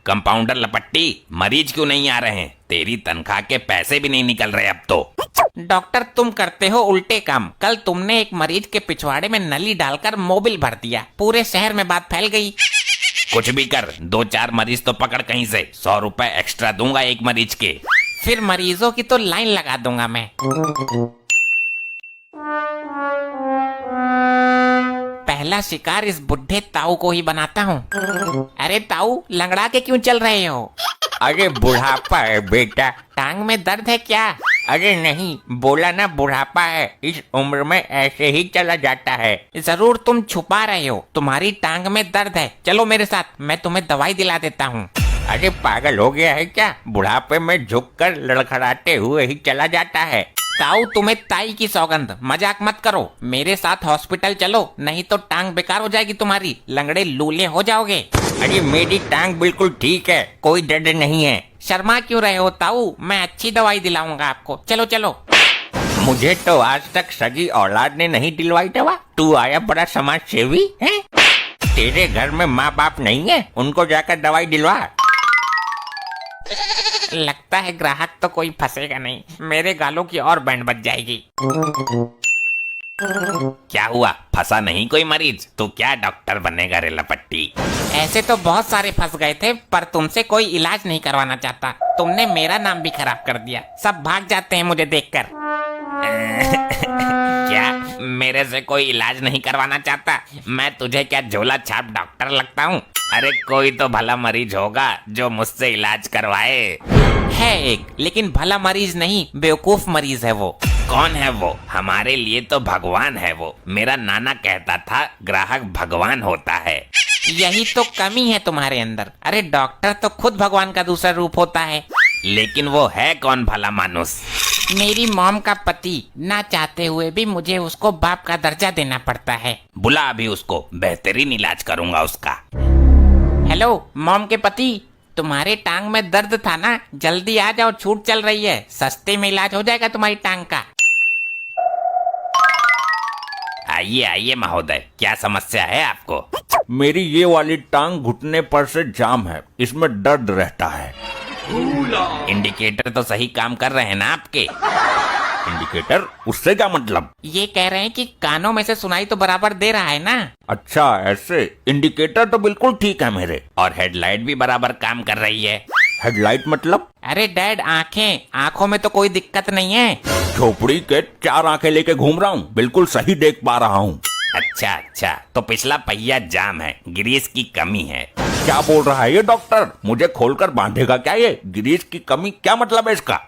Compounder लपट्टी, मरीज क्यों नहीं आ रहे हैं? तेरी तनख्वाह के पैसे भी नहीं निकल रहे अब तो। डॉक्टर तुम करते हो उल्टे काम। कल तुमने एक मरीज के पिछवाड़े में नली डालकर मोबिल भर दिया, पूरे शहर में बात फैल गई। कुछ भी कर, 2-4 मरीज तो पकड़ कहीं से, 100 रुपए एक्स्ट्रा दूंगा एक मरीज के। फिर मरीजों की तो लाइन लगा दूंगा मैं। पहला शिकार इस बुढ़े ताऊ को ही बनाता हूँ। अरे ताऊ, लंगड़ा के क्यों चल रहे हो? अरे बुढ़ापा है बेटा। टांग में दर्द है क्या? अरे नहीं, बोला ना बुढ़ापा है, इस उम्र में ऐसे ही चला जाता है। जरूर तुम छुपा रहे हो, तुम्हारी टांग में दर्द है। चलो मेरे साथ, मैं तुम्हें दवाई दिला देता हूँ। अरे पागल हो गया है क्या? बुढ़ापे में झुककर लड़खड़ाते हुए ही चला जाता है। ताऊ तुम्हें ताई की सौगंध, मजाक मत करो। मेरे साथ हॉस्पिटल चलो, नहीं तो टांग बेकार हो जाएगी तुम्हारी, लंगड़े लूले हो जाओगे। अरे मेरी टांग बिल्कुल ठीक है, कोई दर्द नहीं है। शर्मा क्यों रहे हो ताऊ? मैं अच्छी दवाई दिलाऊंगा आपको। चलो चलो। मुझे तो आज तक सगी औलाद ने नहीं दिलवाई दवा। तू आया बड़ा समाज सेवी है? तेरे घर में माँ बाप नहीं है, उनको जाकर दवाई दिलवा। लगता है ग्राहक तो कोई फंसेगा नहीं, मेरे गालों की और बैंड बज जाएगी। क्या हुआ, फंसा नहीं कोई मरीज? तो क्या डॉक्टर बनेगा रे लपट्टी? ऐसे तो बहुत सारे फंस गए थे, पर तुमसे कोई इलाज नहीं करवाना चाहता। तुमने मेरा नाम भी खराब कर दिया, सब भाग जाते हैं मुझे देखकर। क्या मेरे से कोई इलाज नहीं करवाना चाहता? मैं तुझे क्या झोला छाप डॉक्टर लगता हूँ? अरे कोई तो भला मरीज होगा जो मुझसे इलाज करवाए। है एक, लेकिन भला मरीज नहीं, बेवकूफ मरीज है वो। कौन है वो? हमारे लिए तो भगवान है वो। मेरा नाना कहता था ग्राहक भगवान होता है। यही तो कमी है तुम्हारे अंदर। अरे डॉक्टर तो खुद भगवान का दूसरा रूप होता है। लेकिन वो है कौन भला मानुस? मेरी मॉम का पति, ना चाहते हुए भी मुझे उसको बाप का दर्जा देना पड़ता है। बुला अभी उसको, बेहतरीन इलाज करूंगा उसका। हेलो मॉम के पति, तुम्हारे टांग में दर्द था ना? जल्दी आ जाओ, छूट चल रही है, सस्ते में इलाज हो जाएगा तुम्हारी टांग का। आइए आइए महोदय, क्या समस्या है आपको? मेरी ये वाली टांग घुटने पर से जाम है, इसमें दर्द रहता है। इंडिकेटर तो सही काम कर रहे हैं ना आपके? इंडिकेटर? उससे क्या मतलब? ये कह रहे हैं कि कानों में से सुनाई तो बराबर दे रहा है ना। अच्छा ऐसे? इंडिकेटर तो बिल्कुल ठीक है मेरे। और हेडलाइट भी बराबर काम कर रही है। हेडलाइट मतलब? अरे डैड, आंखें, आंखों में तो कोई दिक्कत नहीं है। झोपड़ी के 4 आंखें लेके घूम रहा हूँ, बिल्कुल सही देख पा रहा हूँ। अच्छा अच्छा, तो पिछला पहिया जाम है, ग्रीस की कमी है। क्या बोल रहा है ये डॉक्टर? मुझे खोलकर बांधेगा क्या ये? ग्रीस की कमी क्या मतलब है इसका?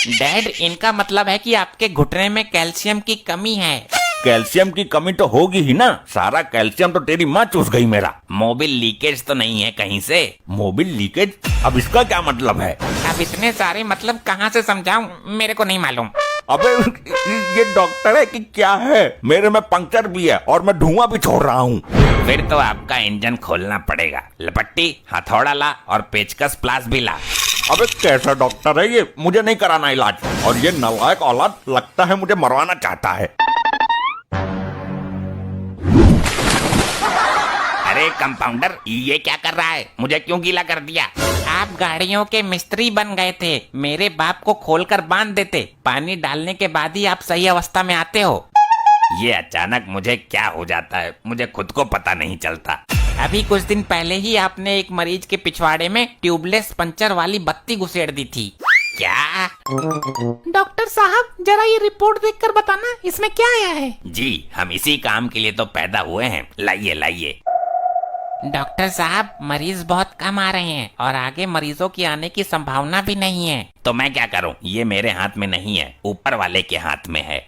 डैड, इनका मतलब है कि आपके घुटने में कैल्शियम की कमी है। कैल्शियम की कमी तो होगी ही ना, सारा कैल्शियम तो तेरी माँ चूस गई मेरा। मोबिल लीकेज तो नहीं है कहीं से? Mobil leakage? अब इसका क्या मतलब है? अब इतने सारे मतलब कहाँ से समझाऊं, मेरे को नहीं मालूम। अबे ये डॉक्टर है कि क्या है? मेरे में पंक्चर भी है और मैं धुआं भी छोड़ रहा हूँ। फिर तो आपका इंजन खोलना पड़ेगा। लपट्टी, हथौड़ा ला और पेचकस प्लास भी ला। अबे कैसा डॉक्टर है ये? मुझे नहीं कराना इलाज। और ये नालायक औलाद लगता है मुझे मरवाना चाहता है। अरे कंपाउंडर, ये क्या कर रहा है? मुझे क्यों गीला कर दिया? आप गाड़ियों के मिस्त्री बन गए थे, मेरे बाप को खोलकर बांध देते। पानी डालने के बाद ही आप सही अवस्था में आते हो। ये अचानक मुझे क्या हो जाता है, मुझे खुद को पता नहीं चलता। अभी कुछ दिन पहले ही आपने एक मरीज के पिछवाड़े में ट्यूबलेस पंचर वाली बत्ती घुसेड़ दी थी। क्या? डॉक्टर साहब, जरा ये रिपोर्ट देखकर बताना, इसमें क्या आया है? जी, हम इसी काम के लिए तो पैदा हुए हैं। लाइए लाइए। डॉक्टर साहब, मरीज बहुत कम आ रहे हैं और आगे मरीजों की आने की संभावना भी नहीं है। तो मैं क्या करूं? ये मेरे हाथ में नहीं है, ऊपर वाले के हाथ में है।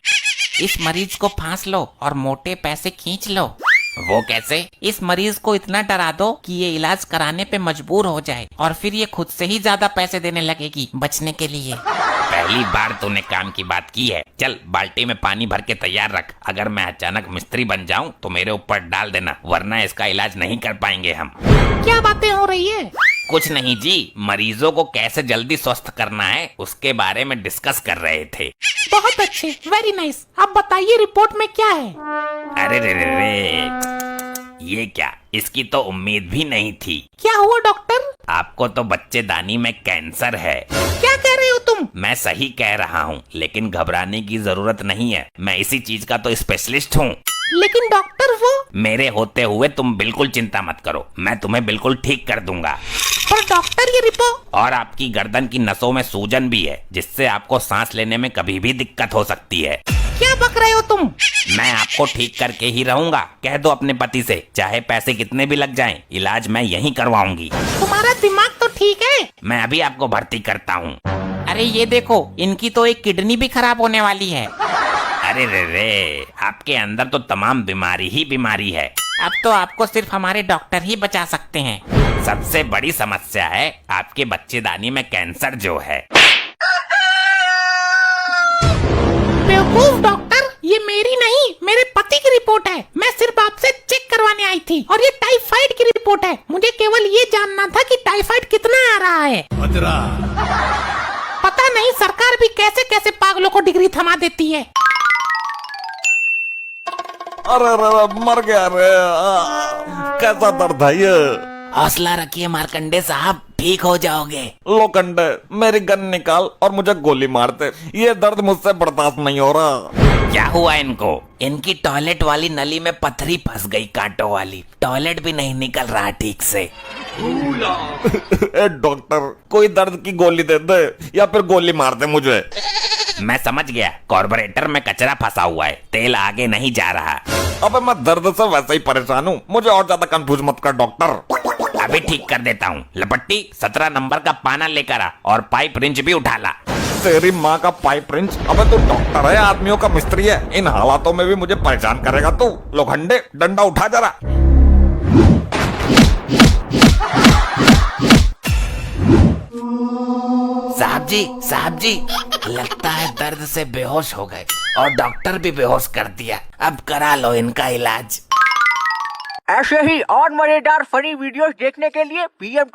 इस मरीज को फांस लो और मोटे पैसे खींच लो। वो कैसे? इस मरीज को इतना डरा दो कि ये इलाज कराने पे मजबूर हो जाए और फिर ये खुद से ही ज्यादा पैसे देने लगेगी बचने के लिए। पहली बार तूने काम की बात की है। चल बाल्टी में पानी भर के तैयार रख। अगर मैं अचानक मिस्त्री बन जाऊं तो मेरे ऊपर डाल देना, वरना इसका इलाज नहीं कर पाएंगे हम। क्या बातें हो रही है? कुछ नहीं जी, मरीजों को कैसे जल्दी स्वस्थ करना है उसके बारे में डिस्कस कर रहे थे। बहुत अच्छे, वेरी नाइस। अब बताइए रिपोर्ट में क्या है? अरे रे रे रे, ये क्या, इसकी तो उम्मीद भी नहीं थी। क्या हुआ डॉक्टर? आपको तो बच्चेदानी में कैंसर है। क्या कह रहे हो तुम? मैं सही कह रहा हूँ, लेकिन घबराने की जरूरत नहीं है। मैं इसी चीज का तो स्पेशलिस्ट हूँ। लेकिन डॉक्टर वो। मेरे होते हुए तुम बिल्कुल चिंता मत करो, मैं तुम्हें बिल्कुल ठीक कर दूंगा। पर डॉक्टर ये रिपोर्ट। और आपकी गर्दन की नसों में सूजन भी है, जिससे आपको सांस लेने में कभी भी दिक्कत हो सकती है। क्या बक रहे हो तुम? मैं आपको ठीक करके ही रहूंगा। कह दो अपने पति से, चाहे पैसे कितने भी लग जाएं, इलाज मैं यहीं करवाऊंगी। तुम्हारा दिमाग तो ठीक है। मैं अभी आपको भर्ती करता हूँ। अरे ये देखो, इनकी तो एक किडनी भी खराब होने वाली है। अरे रे, आपके अंदर तो तमाम बीमारी ही बीमारी है। अब तो आपको सिर्फ हमारे डॉक्टर ही बचा सकते हैं। सबसे बड़ी समस्या है आपके बच्चेदानी में कैंसर जो है। बेवकूफ डॉक्टर, ये मेरी नहीं, मेरे पति की रिपोर्ट है। मैं सिर्फ आपसे चेक करवाने आई थी। और ये टाइफाइड की रिपोर्ट है। मुझे केवल ये जानना था कि टाइफाइड कितना आ रहा है। पता नहीं सरकार भी कैसे कैसे पागलों को डिग्री थमा देती है। अरे अरे मर गया रे, कैसा दर्द है ये। हौसला रखिए मार्कंडे साहब, ठीक हो जाओगे। लोखंडे, मेरी गन निकाल और मुझे गोली मार दे। ये दर्द मुझसे बर्दाश्त नहीं हो रहा। क्या हुआ इनको? इनकी टॉयलेट वाली नली में पत्थरी फंस गई, कांटों वाली। टॉयलेट भी नहीं निकल रहा ठीक से। ए डॉक्टर, कोई दर्द की गोली दे दे या फिर गोली मार दे मुझे। मैं समझ गया, कार्बोरेटर में कचरा फंसा हुआ है, तेल आगे नहीं जा रहा। अबे मैं दर्द से वैसे ही परेशान हूँ, मुझे और ज्यादा कंफ्यूज मत कर डॉक्टर। अभी ठीक कर देता हूँ। लपट्टी 17 नंबर का पाना लेकर आ और पाइप रिंच भी उठा ला। तेरी माँ का पाइप रिंच। अबे तू डॉक्टर है, आदमियों का मिस्त्री है। इन हालातों में भी मुझे परेशान करेगा तू। लोखंडे, डंडा उठा जरा। साहब जी, लगता है दर्द से बेहोश हो गए और डॉक्टर भी बेहोश कर दिया। अब करा लो इनका इलाज। ऐसे ही और मजेदार फनी वीडियोस देखने के लिए PM